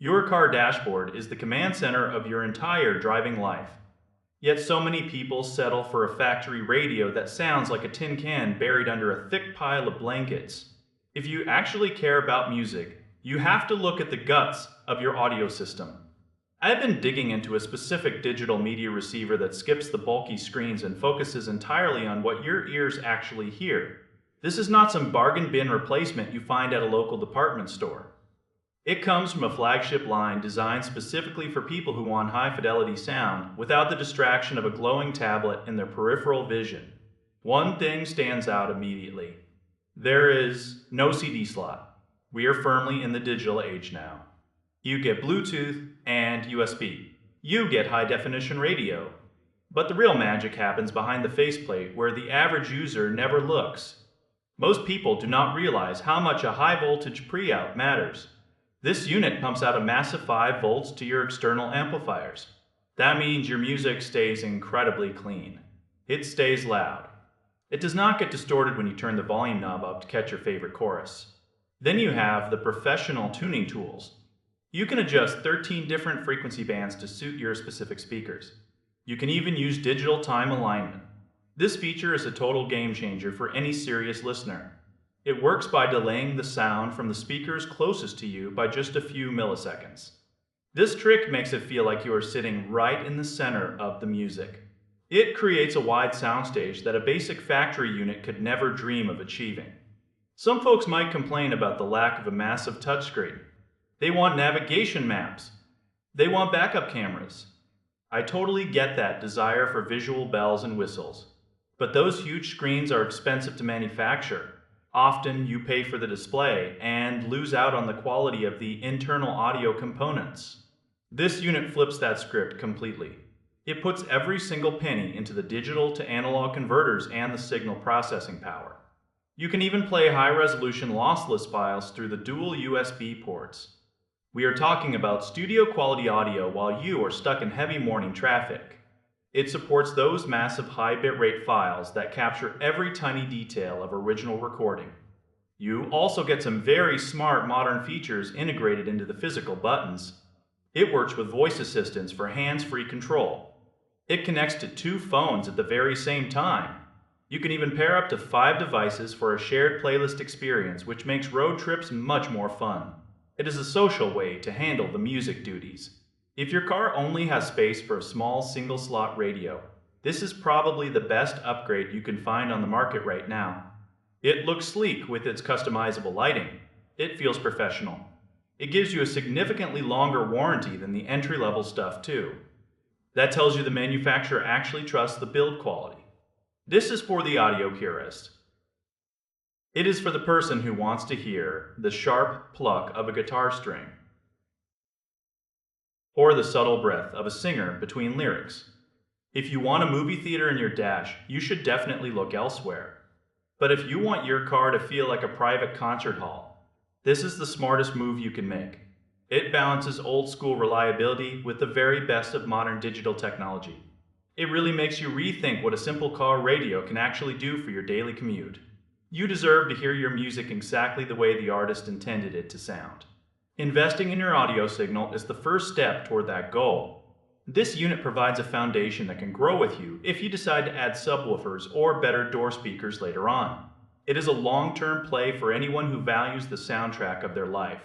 Your car dashboard is the command center of your entire driving life. Yet so many people settle for a factory radio that sounds like a tin can buried under a thick pile of blankets. If you actually care about music, you have to look at the guts of your audio system. I've been digging into a specific digital media receiver that skips the bulky screens and focuses entirely on what your ears actually hear. This is not some bargain bin replacement you find at a local department store. It comes from a flagship line designed specifically for people who want high fidelity sound without the distraction of a glowing tablet in their peripheral vision. One thing stands out immediately. There is no CD slot. We are firmly in the digital age now. You get Bluetooth and USB. You get high definition radio. But the real magic happens behind the faceplate where the average user never looks. Most people do not realize how much a high voltage pre-out matters. This unit pumps out a massive 5 volts to your external amplifiers. That means your music stays incredibly clean. It stays loud. It does not get distorted when you turn the volume knob up to catch your favorite chorus. Then you have the professional tuning tools. You can adjust 13 different frequency bands to suit your specific speakers. You can even use digital time alignment. This feature is a total game changer for any serious listener. It works by delaying the sound from the speakers closest to you by just a few milliseconds. This trick makes it feel like you are sitting right in the center of the music. It creates a wide soundstage that a basic factory unit could never dream of achieving. Some folks might complain about the lack of a massive touchscreen. They want navigation maps. They want backup cameras. I totally get that desire for visual bells and whistles. But those huge screens are expensive to manufacture. Often you pay for the display and lose out on the quality of the internal audio components. This unit flips that script completely. It puts every single penny into the digital to analog converters and the signal processing power. You can even play high-resolution lossless files through the dual USB ports. We are talking about studio-quality audio while you are stuck in heavy morning traffic. It supports those massive high bitrate files that capture every tiny detail of original recording. You also get some very smart modern features integrated into the physical buttons. It works with voice assistants for hands-free control. It connects to 2 phones at the very same time. You can even pair up to 5 devices for a shared playlist experience, which makes road trips much more fun. It is a social way to handle the music duties. If your car only has space for a small single-slot radio, this is probably the best upgrade you can find on the market right now. It looks sleek with its customizable lighting. It feels professional. It gives you a significantly longer warranty than the entry-level stuff too. That tells you the manufacturer actually trusts the build quality. This is for the audio purist. It is for the person who wants to hear the sharp pluck of a guitar string, or the subtle breath of a singer between lyrics. If you want a movie theater in your dash, you should definitely look elsewhere. But if you want your car to feel like a private concert hall, this is the smartest move you can make. It balances old school reliability with the very best of modern digital technology. It really makes you rethink what a simple car radio can actually do for your daily commute. You deserve to hear your music exactly the way the artist intended it to sound. Investing in your audio signal is the first step toward that goal. This unit provides a foundation that can grow with you if you decide to add subwoofers or better door speakers later on. It is a long-term play for anyone who values the soundtrack of their life.